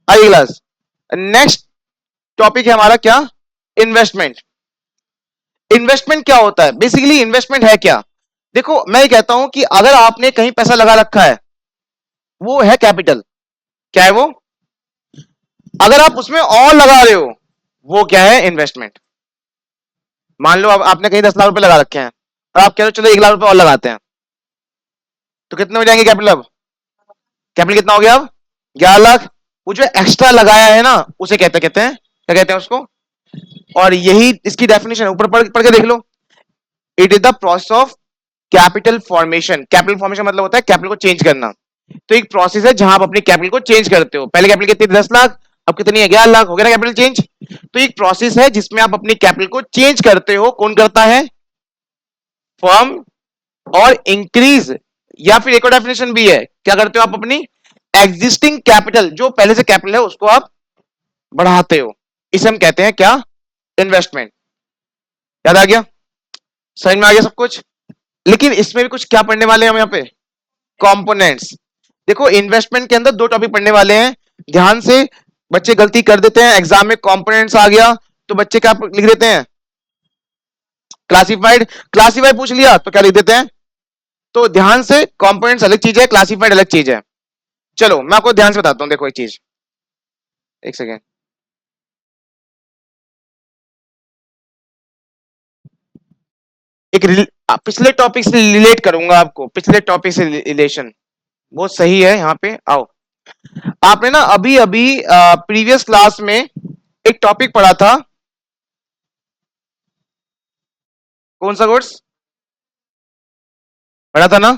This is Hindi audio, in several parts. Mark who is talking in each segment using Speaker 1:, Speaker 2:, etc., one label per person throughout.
Speaker 1: अगली क्लास। नेक्स्ट टॉपिक है हमारा क्या, इन्वेस्टमेंट। इन्वेस्टमेंट क्या होता है, बेसिकली इन्वेस्टमेंट है क्या। देखो मैं ये कहता हूं कि अगर आपने कहीं पैसा लगा रखा है, वो है कैपिटल। क्या है वो, अगर आप उसमें और लगा रहे हो, वो क्या है, इन्वेस्टमेंट। मान लो आपने कहीं 10 लाख रुपए लगा रखे हैं और आप कह रहे हो चलो 1 लाख रुपए और लगाते हैं, तो कितने हो जाएंगे कैपिटल अब, कैपिटल कितना हो गया अब, 11 लाख। वो जो एक्स्ट्रा लगाया है ना, उसे कहते हैं, क्या कहते हैं उसको। और यही इसकी डेफिनेशन है, ऊपर पढ़ के देख लो। It is the process of capital formation. Capital formation मतलब होता है कैपिटल को चेंज करना। तो एक प्रोसेस है जहां आप अपनी कैपिटल को चेंज करते हो। पहले कैपिटल कितनी थी, 10 लाख, अब कितनी है, 11 लाख, हो गया ना कैपिटल चेंज। तो एक प्रोसेस है जिसमें आप अपनी कैपिटल को चेंज करते हो। कौन करता है, फर्म। और इंक्रीज, या फिर एक और डेफिनेशन भी है, क्या करते हो आप अपनी एग्जिस्टिंग कैपिटल, जो पहले से कैपिटल है उसको आप बढ़ाते हो। इसे हम कहते हैं क्या, इन्वेस्टमेंट। याद आ गया, समझ में आ गया सब कुछ। लेकिन इसमें भी कुछ क्या पढ़ने वाले हैं हम यहाँ पे, कंपोनेंट्स। देखो इन्वेस्टमेंट के अंदर दो टॉपिक पढ़ने वाले हैं, ध्यान से। बच्चे गलती कर देते हैं, एग्जाम में कंपोनेंट्स आ गया तो बच्चे क्या लिख देते हैं, क्लासिफाइड। क्लासिफाइड पूछ लिया तो क्या लिख देते हैं। तो ध्यान से, कंपोनेंट्स अलग चीज है, क्लासिफाइड अलग चीज है। चलो मैं आपको ध्यान से बताता हूं, देखो एक चीज, एक सेकेंड। एक पिछले टॉपिक से रिलेट करूंगा आपको, पिछले टॉपिक से रिलेशन बहुत सही है यहाँ पे। आओ, आपने ना अभी अभी प्रीवियस क्लास में एक टॉपिक पढ़ा था, कौन सा कोर्स पढ़ा था ना।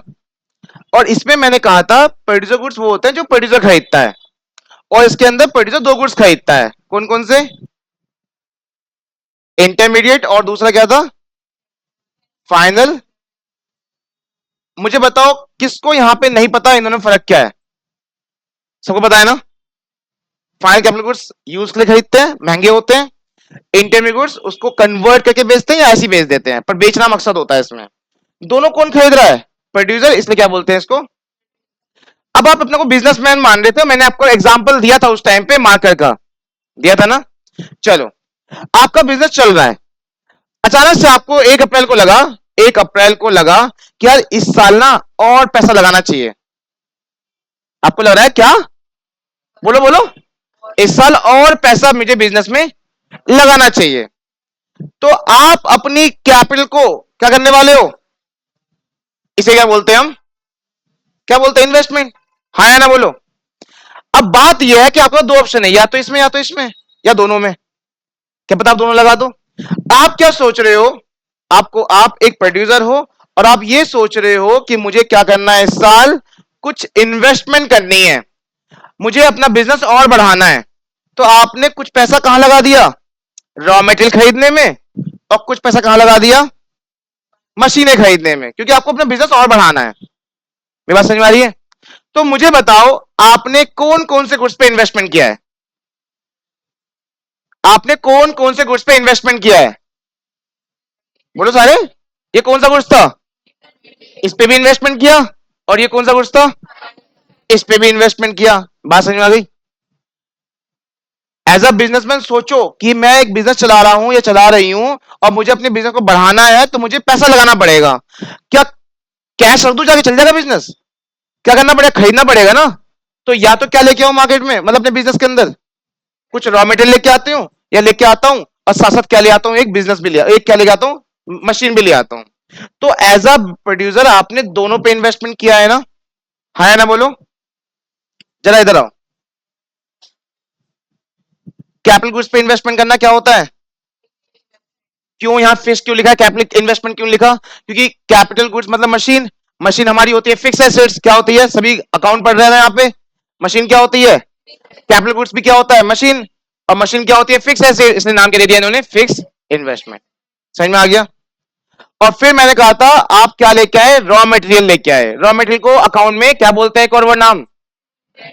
Speaker 1: और इसमें मैंने कहा था प्रोड्यूसर गुड्स वो होते हैं जो प्रोड्यूसर खरीदता है, और इसके अंदर प्रोड्यूसर दो गुड्स खरीदता है, कौन कौन से, इंटरमीडिएट और दूसरा क्या था, फाइनल। मुझे बताओ किसको यहां पे नहीं पता इन दोनों में फर्क क्या है, सबको पता है ना। फाइनल कैपिटल गुड्स यूज के लिए खरीदते हैं, महंगे होते हैं। इंटरमीडिएट गुड्स उसको कन्वर्ट करके बेचते हैं या ऐसे ही बेच देते हैं, पर बेचना मकसद होता है इसमें। दोनों कौन खरीद रहा है, प्रोड्यूसर, इसलिए क्या बोलते हैं इसको। अब आप अपने को बिजनेसमैन मान रहे थे, मैंने आपको एग्जांपल दिया था उस टाइम पे, मार्कर का दिया था ना। चलो, आपका बिजनेस चल रहा है, अचानक से आपको 1 अप्रैल को लगा, 1 अप्रैल को लगा कि यार इस साल ना और पैसा लगाना चाहिए। आपको लग रहा है क्या, बोलो बोलो, इस साल और पैसा मुझे बिजनेस में लगाना चाहिए। तो आप अपनी कैपिटल को क्या करने वाले हो, इसे क्या बोलते हैं हम, क्या बोलते हैं, इन्वेस्टमेंट। हाँ या ना बोलो। अब बात यह है कि आपका दो ऑप्शन है, या तो इसमें या तो इसमें, या दोनों में। क्या पता आप दोनों लगा दो। आप क्या सोच रहे हो, आपको, आप एक प्रोड्यूसर हो और आप ये सोच रहे हो कि मुझे क्या करना है, इस साल कुछ इन्वेस्टमेंट करनी है, मुझे अपना बिजनेस और बढ़ाना है। तो आपने कुछ पैसा कहां लगा दिया, रॉ मटेरियल खरीदने में, और कुछ पैसा कहां लगा दिया, मशीनें खरीदने में, क्योंकि आपको अपना बिजनेस और बढ़ाना है। मेरी बात समझ में आ रही है। तो मुझे बताओ आपने कौन कौन से गुड्स पे इन्वेस्टमेंट किया है, आपने कौन कौन से गुड्स पे इन्वेस्टमेंट किया है, बोलो सारे। ये कौन सा गुड्स था, इस पे भी इन्वेस्टमेंट किया, और ये कौन सा गुड्स था, इस पे भी इन्वेस्टमेंट किया। बात समझ में आ गई। एज अ बिजनेसमैन सोचो कि मैं एक बिजनेस चला रहा हूं या चला रही हूं, और मुझे अपने बिजनेस को बढ़ाना है, तो मुझे पैसा लगाना पड़ेगा। क्या कैश रख दूं जाके चल जाएगा बिजनेस, क्या करना पड़ेगा, खरीदना पड़ेगा ना। तो या तो क्या लेके आऊं मार्केट में, मतलब अपने बिजनेस के अंदर कुछ रॉ मटेरियल लेके आती हूँ, या लेके आता हूँ, और साथ साथ क्या ले आता हूँ, एक बिजनेस भी ले, एक क्या लेके आता हूँ, मशीन भी ले आता हूँ। तो एज अ प्रोड्यूसर आपने दोनों पे इन्वेस्टमेंट किया है ना, हाँ या ना बोलो। जरा इधर आओ। कैपिटल गुड्स पे इन्वेस्टमेंट करना क्या होता है, क्यों यहां फिक्स क्यों लिखा है, कैपिटल इन्वेस्टमेंट क्यों लिखा, क्योंकि कैपिटल गुड्स मतलब मशीन, मशीन हमारी होती है फिक्स एसेट्स, क्या होती है, सभी अकाउंट पढ़ रहे हैं यहाँ पे। मशीन क्या होती है, कैपिटल गुड्स भी क्या होता है, मशीन। और मशीन क्या होती है, फिक्स एसेट, इसने नाम क्या दे दिया इन्होंने, फिक्स इन्वेस्टमेंट। समझ में आ गया। और फिर मैंने कहा था आप क्या लेके आए, रॉ मटेरियल लेके आए। रॉ मटेरियल को अकाउंट में क्या बोलते हैं, एक और वो नाम,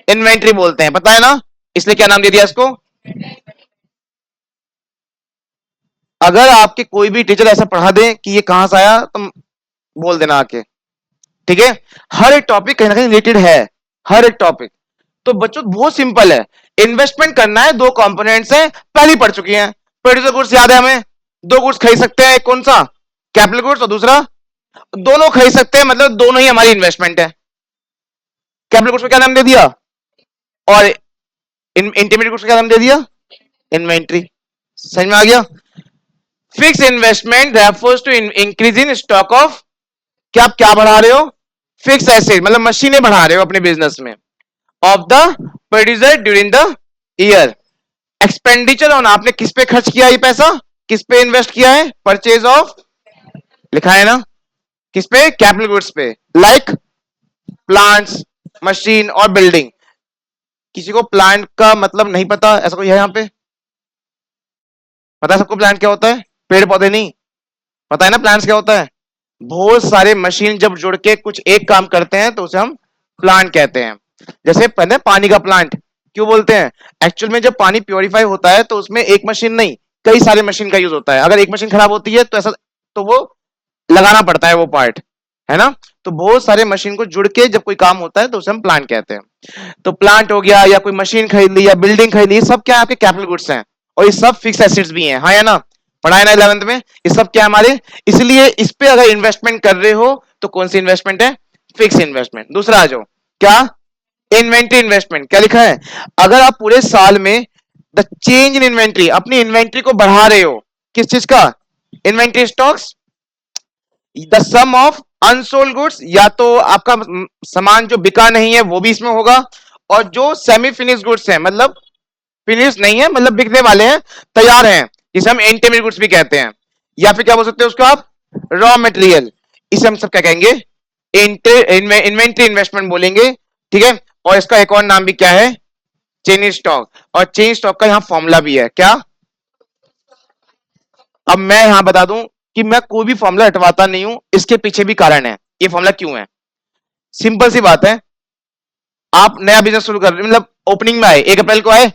Speaker 1: इन्वेंट्री बोलते हैं, पता है ना। इसलिए क्या नाम दे दिया इसको। अगर आपके कोई भी टीचर ऐसा पढ़ा दे कि ये कहां से आया, तो बोल देना आके, ठीक है। हर एक टॉपिक कहीं ना कहीं रिलेटेड है, हर एक टॉपिक। तो बच्चों बहुत सिंपल है, इन्वेस्टमेंट करना है, दो कंपोनेंट्स हैं, पहली पढ़ चुकी हैं। प्रोड्यूसर गुड्स याद है हमें, दो गुड्स खरीद सकते हैं, एक कौन सा, कैपिटल गुड्स, और दूसरा, दोनों खरीद सकते हैं, मतलब दोनों ही हमारी इन्वेस्टमेंट है। कैपिटल गुड्स को क्या नाम दे दिया, और इंटरमीडिएट गुड्स को क्या नाम दे दिया, इन्वेंट्री। समझ में आ गया। Fix investment refers to increase in stock of, क्या आप क्या बढ़ा रहे हो, फिक्स एसेट, मतलब मशीनें बढ़ा रहे हो अपने बिजनेस में, of the producer during the year. Expenditure on, आपने किस पे खर्च किया ये पैसा, किस पे इन्वेस्ट किया है, परचेज ऑफ, लिखा है ना, किस पे, कैपिटल गुड्स पे, लाइक प्लांट्स, मशीन और बिल्डिंग। किसी को प्लांट का मतलब नहीं पता, ऐसा कोई है यहाँ पे, पता है सबको प्लांट क्या होता है, पेड़ पौधे नहीं, पता है ना प्लांट्स क्या होता है, बहुत सारे मशीन जब जुड़ के कुछ एक काम करते हैं तो उसे हम प्लांट कहते हैं। जैसे पहले पानी का प्लांट क्यों बोलते हैं, एक्चुअल में जब पानी प्योरीफाई होता है तो उसमें एक मशीन नहीं, कई सारे मशीन का यूज होता है। अगर एक मशीन खराब होती है तो ऐसा, तो वो लगाना पड़ता है वो पार्ट, है ना। तो बहुत सारे मशीन को जुड़ के जब कोई काम होता है तो उसे हम प्लांट कहते हैं। तो प्लांट हो गया, या कोई मशीन खरीद ली, या बिल्डिंग खरीद ली, सब क्या है, आपके कैपिटल गुड्स हैं, और ये सब फिक्स एसेट्स भी हैं, हाँ या ना, पढ़ा है ना 11th में, ये सब क्या हमारे। इसलिए इस पे अगर इन्वेस्टमेंट कर रहे हो तो कौन सी इन्वेस्टमेंट है, फिक्स इन्वेस्टमेंट। दूसरा आ जाओ, क्या, इन्वेंट्री इन्वेस्टमेंट। क्या लिखा है, अगर आप पूरे साल में द चेंज इन इन्वेंट्री, अपनी इन्वेंट्री को बढ़ा रहे हो, किस चीज का, inventory stocks, the sum of unsold goods, या तो आपका सामान जो बिका नहीं है वो भी इसमें होगा, और जो सेमी फिनिश गुड्स है, मतलब फिनिश नहीं है, मतलब बिकने वाले हैं, तैयार हैं, जिसे हम इंटरमीडिएट गुड्स भी कहते हैं, या फिर क्या बोल सकते हैं उसको आप, रॉ मटेरियल। इसे हम सब क्या कहेंगे, इन्वेंट्री इन्वेस्टमेंट बोलेंगे, ठीक है। और इसका एक और नाम भी क्या है, चेन स्टॉक। और चेन स्टॉक का यहां फॉर्मूला भी है, क्या, अब मैं यहां बता दूं कि मैं कोई भी फॉर्मूला हटवाता नहीं हूं, इसके पीछे भी कारण है, ये फॉर्मूला क्यों है। सिंपल सी बात है, आप नया बिजनेस शुरू कर रहे, मतलब ओपनिंग में आए, 1 अप्रैल को आए,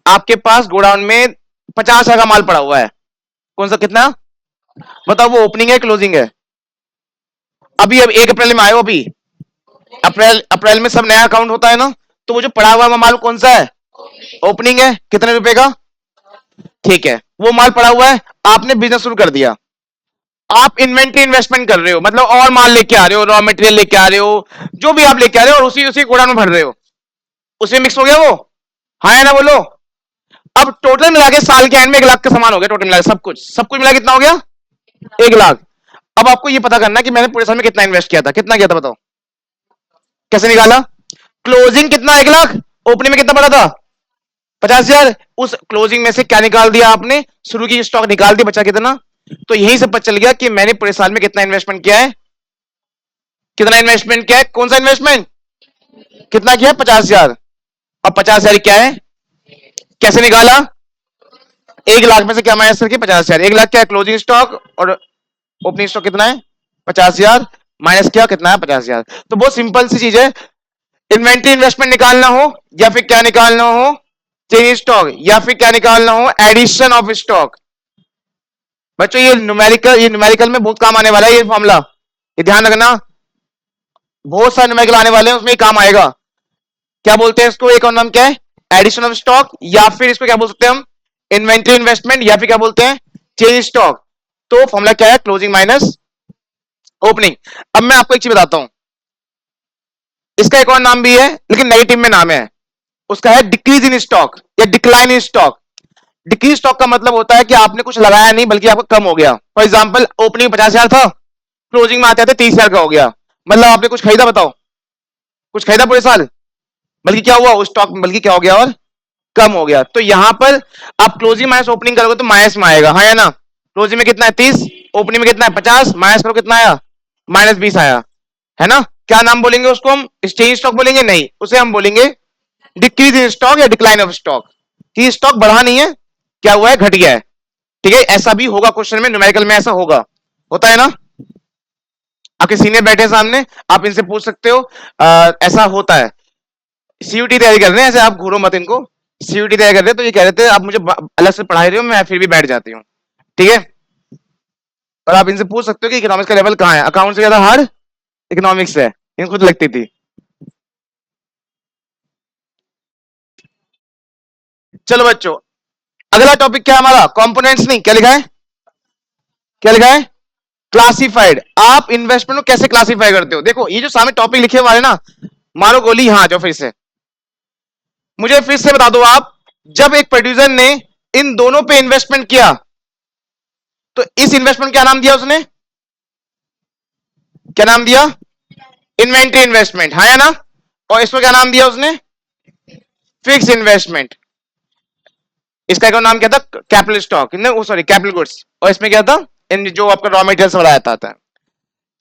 Speaker 1: आपके पास गोडाउन में 50,000 का माल पड़ा हुआ है, कौन सा, कितना, बताओ, वो ओपनिंग है क्लोजिंग है, अभी अब 1 अप्रैल में आए हो, अभी अप्रैल अप्रैल में सब नया अकाउंट होता है ना, तो वो जो पड़ा हुआ माल कौन सा है, ओपनिंग है, कितने रुपए का, ठीक है, वो माल पड़ा हुआ है, आपने बिजनेस शुरू कर दिया, आप इन्वेंट्री इन्वेस्टमेंट कर रहे हो, मतलब और माल लेके आ रहे हो, रॉ मटेरियल लेके आ रहे हो, जो भी आप लेके आ रहे हो, और उसी उसी गोडाउन में भर रहे हो, उसमें मिक्स हो गया वो, हाँ है ना, बोलो। अब टोटल मिला के साल के एंड में 1 लाख का सामान हो गया, टोटल मिला के सब कुछ मिला कितना हो गया, 1 लाख। अब आपको ये पता करना है कि मैंने पूरे साल में कितना इन्वेस्ट किया था, कितना किया था बताओ, कैसे निकाला, क्लोजिंग कितना, 1 लाख, ओपनिंग में कितना पड़ा था, 50,000, उस क्लोजिंग में से क्या निकाल दिया आपने, शुरू की स्टॉक निकाल दी, बचा कितना। तो यही सब पता चल गया कि मैंने पूरे साल में कितना इन्वेस्टमेंट किया है, कितना इन्वेस्टमेंट किया है, कौन सा इन्वेस्टमेंट, कितना किया, 50,000। अब 50,000 क्या है, कैसे निकाला, 1 लाख में से क्या माइनस करके 50,000, 1 लाख क्या है क्लोजिंग स्टॉक, और ओपनिंग स्टॉक कितना है, 50,000, माइनस क्या, कितना है, 50,000। तो बहुत सिंपल सी चीज है, इन्वेंट्री इन्वेस्टमेंट निकालना हो, या फिर क्या निकालना हो, चेंज स्टॉक, या फिर क्या निकालना हो, एडिशन ऑफ स्टॉक। बच्चों ये न्यूमेरिकल में बहुत काम आने वाला है ये फॉर्मूला, ये ध्यान रखना, बहुत सारे न्यूमेरिकल आने वाले हैं, उसमें काम आएगा। क्या बोलते हैं इसको, एक और नाम क्या है, एडिशन ऑफ स्टॉक, या फिर इसको क्या बोल सकते हैं हम, इन्वेंट्री इन्वेस्टमेंट, या फिर क्या बोलते हैं, चेंज स्टॉक। तो फॉर्मूला क्या है, क्लोजिंग माइनस ओपनिंग। अब मैं आपको एक चीज बताता हूं, इसका एक और नाम भी है लेकिन नेगेटिव में नाम है, उसका है डिक्रीज इन स्टॉक या decline in stock. Decrease stock का मतलब होता है कि आपने कुछ लगाया नहीं बल्कि आपका कम हो गया। फॉर एग्जाम्पल ओपनिंग 50,000 था, क्लोजिंग में आते आते 30,000 का हो गया, मतलब आपने कुछ खरीदा, बताओ कुछ खरीदा पूरे साल, बल्कि क्या हुआ उस स्टॉक, बल्कि क्या हो गया और कम हो गया। तो यहां पर आप क्लोजिंग माइनस ओपनिंग करोगे तो माइनस में आएगा, हाँ या ना। क्लोजिंग में कितना है 30, ओपनिंग में कितना है 50, माइनस करो कितना आया, -20 आया, है ना। क्या नाम बोलेंगे उसको हम, चेंज स्टॉक बोलेंगे, नहीं, उसे हम बोलेंगे डिक्रीज इन स्टॉक या डिक्लाइन ऑफ स्टॉक, कि स्टॉक बढ़ा नहीं है, क्या हुआ है, घट गया है, ठीक है। ऐसा भी होगा क्वेश्चन में, न्यूमेरिकल में ऐसा होगा, होता है ना। आपके सीनियर बैठे सामने, आप इनसे पूछ सकते हो, ऐसा होता है। सीयूटी तैयारी कर रहे हैं, ऐसे आप घूरो मत इनको, सीयूटी तैयारी कर रहे हैं तो ये कह रहे थे आप मुझे अलग से पढ़ा रहे हो, मैं फिर भी बैठ जाती हूँ, ठीक है। और आप इनसे पूछ सकते हो कि इकोनॉमिक्स का लेवल कहाँ है, अकाउंट से ज्यादा हार्ड इकोनॉमिक्स है, इनको खुद लगती थी। चलो बच्चों, अगला टॉपिक क्या है हमारा? कंपोनेंट्स नहीं, क्या लिखा है? क्या लिखा है? क्लासिफाइड। आप इन्वेस्टमेंट को कैसे क्लासिफाई करते हो? देखो ये जो सामने टॉपिक लिखे हुए ना, मारो गोली, हाँ जो फिर से मुझे फिर से बता दो आप, जब एक प्रोड्यूसर ने इन दोनों पे इन्वेस्टमेंट किया तो इस इन्वेस्टमेंट क्या नाम दिया उसने? क्या नाम दिया? इन्वेंट्री इन्वेस्टमेंट, हाँ या ना? और इसको क्या नाम दिया उसने? Fix investment. इसका एक और नाम क्या था? कैपिटल स्टॉक, नहीं सॉरी कैपिटल गुड्स। और इसमें क्या था? इन जो आपका रॉ मटेरियल वाला आता है।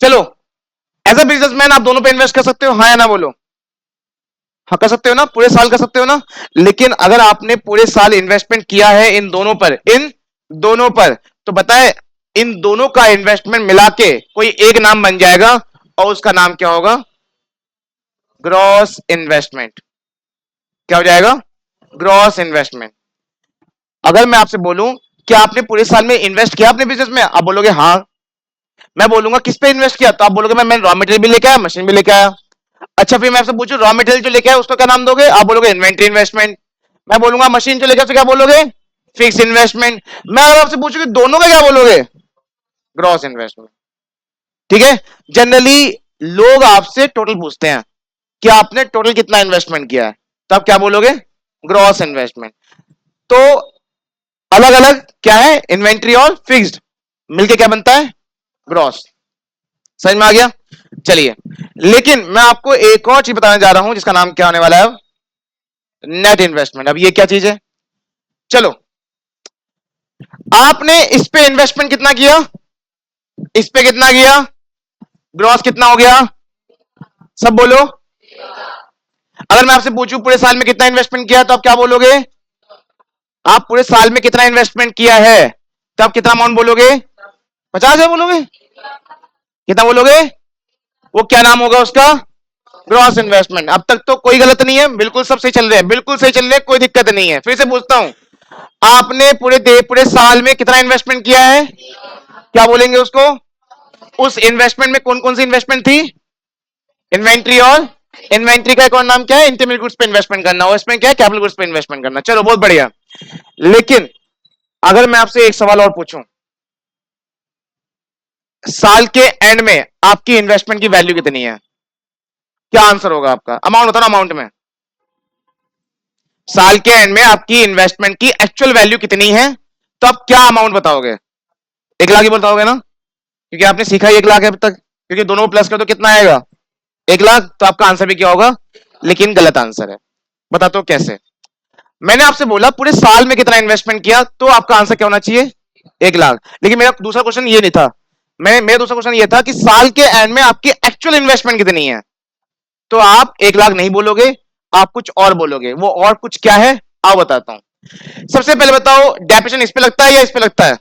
Speaker 1: चलो, एज अ बिजनेसमैन आप दोनों पे इन्वेस्ट कर सकते हो, हाँ या ना बोलो? हाँ कर सकते हो ना, पूरे साल कर सकते हो ना। लेकिन अगर आपने पूरे साल इन्वेस्टमेंट किया है इन दोनों पर, इन दोनों पर, तो बताए इन दोनों का इन्वेस्टमेंट मिला के कोई एक नाम बन जाएगा और उसका नाम क्या होगा? Gross investment. क्या हो जाएगा? Gross investment. अगर मैं आपसे बोलूं कि आपने पूरे साल में इन्वेस्ट किया अपने बिजनेस में, आप बोलोगे हाँ। मैं बोलूंगा किस पे इन्वेस्ट किया, तो आप बोलोगे मैं रॉ मटेरियल भी लेके आया, मशीन भी लेके आया। अच्छा फिर मैं आपसे पूछूं रॉ मटेरियल जो लेके आया उसका क्या नाम दोगे? आप बोलोगे इन्वेंट्री इन्वेस्टमेंट। मैं बोलूंगा मशीन जो लेके आया उसका क्या बोलोगे? Fix investment. मैं अगर आपसे पूछूं कि दोनों का क्या बोलोगे? Gross investment. ठीक है। जनरली लोग आपसे टोटल पूछते हैं कि आपने टोटल कितना इन्वेस्टमेंट किया है, तो आप क्या बोलोगे? Gross investment. तो अलग अलग क्या है? इन्वेंट्री और फिक्स्ड मिलके क्या बनता है? ग्रॉस। समझ में आ गया? चलिए, लेकिन मैं आपको एक और चीज बताने जा रहा हूं जिसका नाम क्या होने वाला है? Net investment. अब ये क्या चीज है? चलो, आपने इस पे इन्वेस्टमेंट कितना किया, इस पे कितना किया, ग्रॉस कितना हो गया? सब बोलो। अगर मैं आपसे पूछूं पूरे साल में कितना इन्वेस्टमेंट किया, तो आप क्या बोलोगे? आप पूरे साल में कितना इन्वेस्टमेंट किया है, तो आप कितना अमाउंट बोलोगे? 50 है बोलोगे? कितना बोलोगे? वो क्या नाम होगा उसका? Gross investment. अब तक तो कोई गलत नहीं है, बिल्कुल सब सही चल रहे हैं, बिल्कुल सही चल रहे हैं, कोई दिक्कत नहीं है। फिर से पूछता हूं, आपने पूरे साल में कितना इन्वेस्टमेंट किया है, क्या बोलेंगे उसको? उस इन्वेस्टमेंट में कौन कौन सी इन्वेस्टमेंट थी? इन्वेंट्री और इन्वेंट्री का एक और नाम क्या है? इंटरमीडिएट गुड्स पे इन्वेस्टमेंट करना। और इसमें क्या है? कैपिटल गुड्स पे इन्वेस्टमेंट करना। चलो बहुत बढ़िया। लेकिन अगर मैं आपसे एक सवाल और पूछूं, साल के एंड में आपकी इन्वेस्टमेंट की वैल्यू कितनी है, क्या आंसर होगा आपका? अमाउंट बताओ ना, अमाउंट में। साल के एंड में आपकी इन्वेस्टमेंट की एक्चुअल वैल्यू कितनी है, तो आप क्या अमाउंट बताओगे? 1 लाख ही बताओगे ना, क्योंकि आपने सीखा ही 1 लाख है अब तक, क्योंकि दोनों प्लस कर तो कितना आएगा? 1 लाख। तो आपका आंसर भी क्या होगा? लेकिन गलत आंसर है। बताते हो कैसे? मैंने आपसे बोला पूरे साल में कितना इन्वेस्टमेंट किया, तो आपका आंसर क्या होना चाहिए? 1 लाख। लेकिन मेरा दूसरा क्वेश्चन ये नहीं था, मेरा दूसरा क्वेश्चन ये था कि साल के एंड में आपकी एक्चुअल इन्वेस्टमेंट कितनी है। तो आप 1 लाख नहीं बोलोगे, आप कुछ और बोलोगे। वो और कुछ क्या है, आओ बताता हूं। सबसे पहले बताओ, डेफिनेशन इस पे लगता है या इस पे लगता है?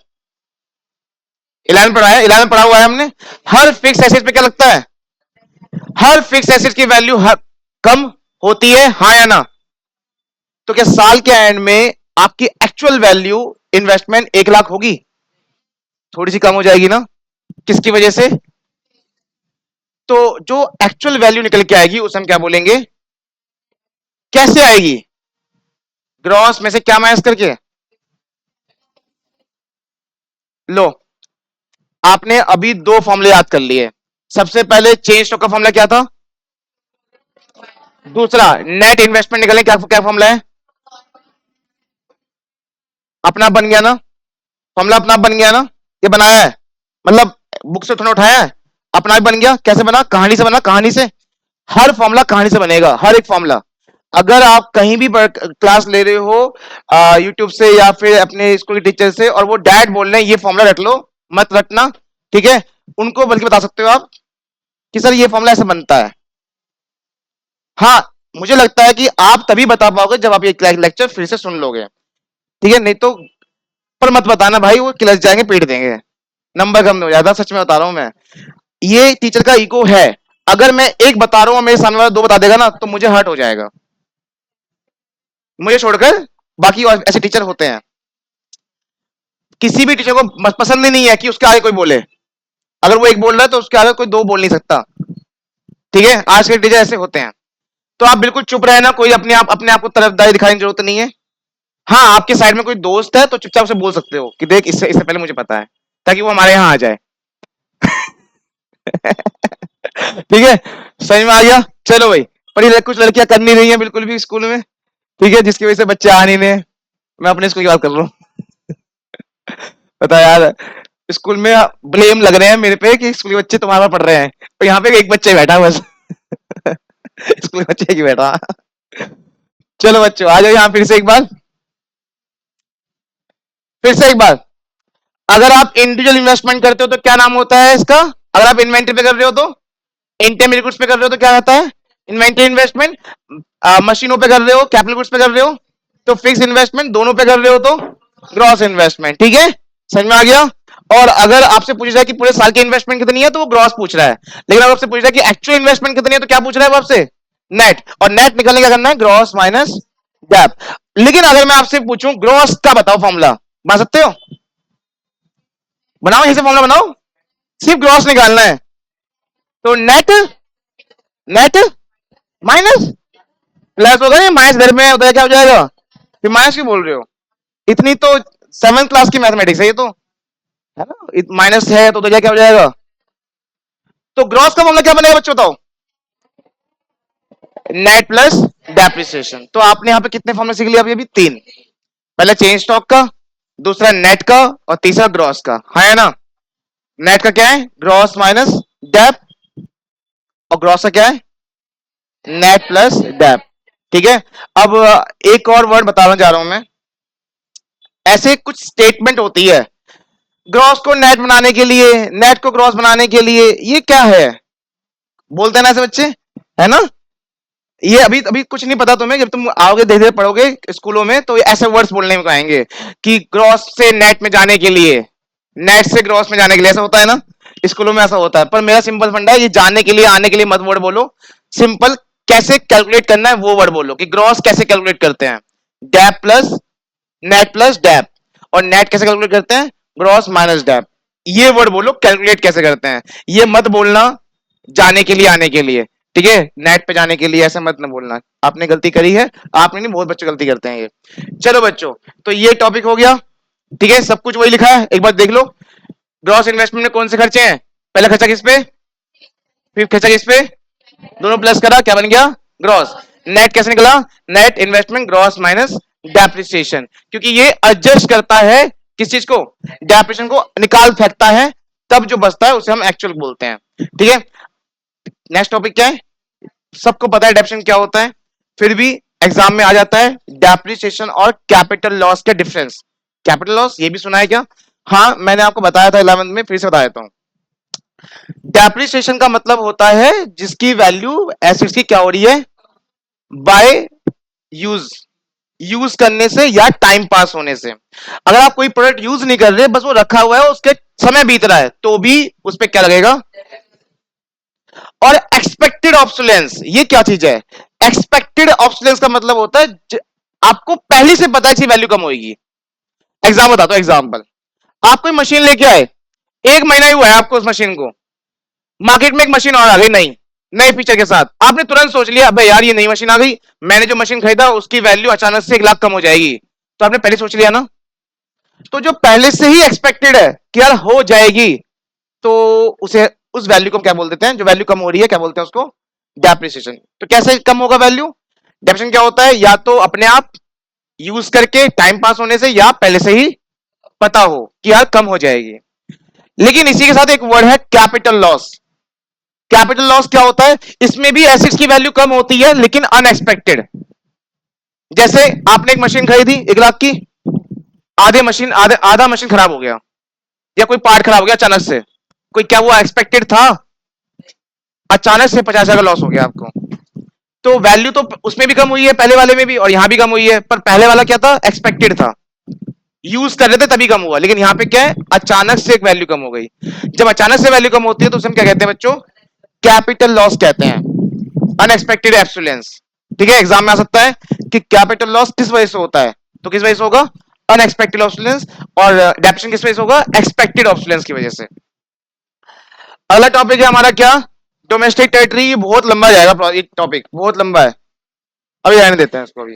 Speaker 1: 11 पढ़ा है, 11 पढ़ा हुआ है हमने। हर फिक्स एसेट पे क्या लगता है? हर फिक्स एसेट की वैल्यू कम होती है, हाँ या ना? तो क्या साल के एंड में आपकी एक्चुअल वैल्यू इन्वेस्टमेंट 1 लाख होगी? थोड़ी सी कम हो जाएगी ना। किसकी वजह से? तो जो एक्चुअल वैल्यू निकल के आएगी उसे हम क्या बोलेंगे? कैसे आएगी? ग्रॉस में से क्या माइनस करके। लो, आपने अभी दो फॉर्मूले याद कर लिए। सबसे पहले चेंज स्टॉक का फॉर्मूला क्या था? दूसरा नेट इन्वेस्टमेंट निकलने क्या क्या फॉर्मूला है? अपना बन गया ना, फॉर्मूला अपना बन गया ना। ये बनाया है, मतलब बुक से थोड़ा उठाया है, अपना भी बन गया। कैसे बना? कहानी से बना, कहानी से। हर फॉर्मूला कहानी से बनेगा, हर एक फॉर्मूला। अगर आप कहीं भी क्लास ले रहे हो यूट्यूब से या फिर अपने स्कूल के टीचर से, और वो डैड बोल रहे हैं ये फॉर्मूला रट लो, मत रटना, ठीक है? उनको बल्कि बता सकते हो आप कि सर ये फॉर्मूला ऐसे बनता है। हाँ, मुझे लगता है कि आप तभी बता पाओगे जब आप ये लेक्चर फिर से सुन लोगे, ठीक है? नहीं तो पर मत बताना भाई, वो क्लास जाएंगे पीट देंगे, नंबर कम हो जाता। सच में बता रहा हूं मैं, ये टीचर का इको है। अगर मैं एक बता रहा हूं और मेरे सामने वाला दो बता देगा ना, तो मुझे हर्ट हो जाएगा। मुझे छोड़कर बाकी और ऐसे टीचर होते हैं, किसी भी टीचर को पसंद ही नहीं है कि उसके आगे कोई बोले। अगर वो एक बोल रहा है तो उसके आगे कोई दो बोल नहीं सकता, ठीक है? आज के टीचर ऐसे होते हैं। तो आप बिल्कुल चुप रहे ना, कोई अपने आप को तरफदारी दिखाने की जरूरत नहीं है। हाँ, आपके साइड में कोई दोस्त है तो चुपचाप उसे बोल सकते हो कि देख, इससे इससे पहले मुझे पता है, ताकि वो हमारे यहाँ आ जाए। ठीक है, समझ में आ गया? चलो भाई। पर ये कुछ लड़कियां कर नहीं रही हैं बिल्कुल भी स्कूल में, ठीक है, जिसकी वजह से बच्चे आ नहीं रहे। मैं अपने स्कूल की बात कर रहा हूँ। पता है यार, स्कूल में ब्लेम लग रहे हैं मेरे पे कि स्कूल के बच्चे तुम्हारे पास पढ़ रहे हैं, तो यहाँ पे एक बच्चा ही बैठा है बस। स्कूल के बच्चे ही बैठा। चलो बच्चों, आ जाओ यहाँ फिर से एक बार। अगर आप इंडिविजुअल इन्वेस्टमेंट करते हो तो क्या नाम होता है इसका? अगर आप इन्वेंट्री पे कर रहे हो तो, इंटेंजिबल गुड्स पे कर रहे हो तो क्या होता है? Inventory investment. मशीनों पे कर रहे हो, कैपिटल गुड्स पे कर रहे हो तो फिक्स इन्वेस्टमेंट, दोनों पे कर रहे हो तो ग्रॉस इन्वेस्टमेंट। ठीक है, समझ में आ गया? और अगर आपसे पूछा जाए कि पूरे साल की इन्वेस्टमेंट कितनी है तो वो ग्रॉस पूछ रहा है, लेकिन अगर आपसे पूछा जाए कि एक्चुअल इन्वेस्टमेंट कितनी है तो क्या पूछ रहा है वो आपसे? नेट। और नेट निकलने क्या करना है? Gross minus gap. लेकिन अगर मैं आपसे पूछूं ग्रॉस का बताओ फॉर्मूला, बता सकते हो? बनाओ, यहीं से फॉर्मूला बनाओ, सिर्फ ग्रॉस निकालना है। तो नेट, नेट माइनस प्लस होगा, नहीं माइनस घर में उधर क्या हो जाएगा? फिर माइनस क्यों बोल रहे हो? इतनी तो 7th क्लास की मैथमेटिक्स है ये तो, है ना? माइनस है तो उधर क्या हो जाएगा? तो ग्रॉस का फॉर्मूला क्या बनेगा बच्चों बताओ? Net plus depreciation. तो आपने यहाँ पे कितने फॉर्मूले सीख लिया? अभी अभी 3। पहला चेंज स्टॉक का, दूसरा नेट का, और तीसरा ग्रॉस का, है ना? नेट का क्या है? Gross minus dep. और ग्रॉस का क्या है? Net plus dep. ठीक है। अब एक और वर्ड बताना जा रहा हूं मैं। ऐसे कुछ स्टेटमेंट होती है ग्रॉस को नेट बनाने के लिए, नेट को ग्रॉस बनाने के लिए, ये क्या है? बोलते हैं ना ऐसे बच्चे, है ना? ये अभी अभी कुछ नहीं पता तुम्हें, जब तुम आओगे धीरे धीरे पढ़ोगे स्कूलों में तो ऐसे वर्ड्स बोलने में आएंगे कि ग्रॉस से नेट में जाने के लिए, नेट से ग्रॉस में जाने के लिए, ऐसा होता है ना? स्कूलों में ऐसा होता है। पर मेरा सिंपल फंडा है, ये जाने के लिए आने के लिए मत वर्ड बोलो, सिंपल कैसे कैलकुलेट करना है वो वर्ड बोलो, कि ग्रॉस कैसे कैलकुलेट करते हैं? Dep plus net plus dep. और नेट कैसे कैलकुलेट करते हैं? Gross minus dep. ये वर्ड बोलो कैलकुलेट कैसे करते हैं, ये मत बोलना जाने के लिए आने के लिए। ठीक है, नेट पे जाने के लिए ऐसा मत न बोलना, आपने गलती करी है। आपने नहीं, बहुत बच्चे गलती करते हैं ये। चलो बच्चों, तो ये टॉपिक हो गया। ठीक है, सब कुछ वही लिखा है, एक बार देख लो। ग्रॉस इन्वेस्टमेंट में कौन से खर्चे हैं? पहला खर्चा किस पे, फिर खर्चा किस पे, दोनों प्लस करा, क्या बन गया? ग्रॉस। नेट कैसे निकला? Net investment gross minus depreciation, क्योंकि ये एडजस्ट करता है किस चीज को? डेप्रिसिएशन को निकाल फेंकता है, तब जो बचता है उसे हम एक्चुअल बोलते हैं। ठीक है, नेक्स्ट टॉपिक क्या है? सबको पता है डेप्रिसिएशन क्या होता है, फिर भी एग्जाम में आ जाता है डेप्रिसिएशन और कैपिटल लॉस के डिफरेंस। कैपिटल लॉस ये भी सुना है क्या? हाँ, मैंने आपको बताया था 11th में, फिर से बता देता हूं। डेप्रिसिएशन का मतलब होता है जिसकी वैल्यू एसेट्स की क्या हो रही है? बाय यूज, यूज करने से या टाइम पास होने से। अगर आप कोई प्रोडक्ट यूज नहीं कर रहे, बस वो रखा हुआ है, उसके समय बीत रहा है, तो भी उस पर क्या लगेगा? और एक्सपेक्टेड ऑब्सोलेंस, ये क्या चीज है? एक्सपेक्टेड ऑब्सोलेंस का मतलब होता है आपको पहले से पता है इसकी वैल्यू कम होगी। एग्जाम बताता हूं, एग्जाम्पल। आप कोई मशीन लेके आए, 1 महीना ही हुआ है आपको उस मशीन को, मार्केट में एक मशीन और आ गई नई, नए फीचर के साथ, आपने तुरंत सोच लिया भाई यार ये नई मशीन आ गई, मैंने जो मशीन खरीदा उसकी वैल्यू अचानक से 1 लाख कम हो जाएगी, तो आपने पहले सोच लिया ना? तो जो पहले से ही एक्सपेक्टेड है कि यार हो जाएगी, तो उसे, उस वैल्यू को क्या बोल देते हैं? जो वैल्यू कम हो रही है क्या बोलते हैं उसको? डेप्रिसिएशन। तो कैसे कम होगा वैल्यू? डेप्रिसिएशन क्या होता है? या तो अपने आप यूज करके टाइम पास होने से, या पहले से ही पता हो कि यार कम हो जाएगी। लेकिन इसी के साथ एक वर्ड है कैपिटल लॉस। कैपिटल लॉस क्या होता है? इसमें भी एसेट्स की वैल्यू कम होती है लेकिन अनएक्सपेक्टेड। जैसे आपने एक मशीन खरीदी 1 लाख की, आधा मशीन खराब हो गया, या कोई पार्ट खराब हो गया अचानक से, कोई क्या वो एक्सपेक्टेड था? अचानक से 50,000 का लॉस हो गया आपको। तो वैल्यू तो उसमें भी कम हुई है, पहले वाले में भी, और यहां भी कम हुई है, पर पहले वाला क्या था? एक्सपेक्टेड था, यूज कर रहे थे तभी कम हुआ, लेकिन यहां पे क्या है? अचानक से एक वैल्यू कम हो गई। जब अचानक से वैल्यू कम होती है तो उसे हम क्या कहते हैं बच्चों? कैपिटल लॉस कहते हैं, अनएक्सपेक्टेड एक्सुलेंस। ठीक है, एग्जाम में आ सकता है कि कैपिटल लॉस किस वजह से होता है, तो किस वजह से होगा? अनएक्सपेक्टेड ऑब्सुलेंस। और डेप्रिसिएशन किस वजह से होगा? एक्सपेक्टेड ऑब्सुलेंस की वजह से। अगला टॉपिक है हमारा क्या? Domestic territory. बहुत लंबा जाएगा, टॉपिक बहुत लंबा है, अभी रहने देते हैं इसको अभी।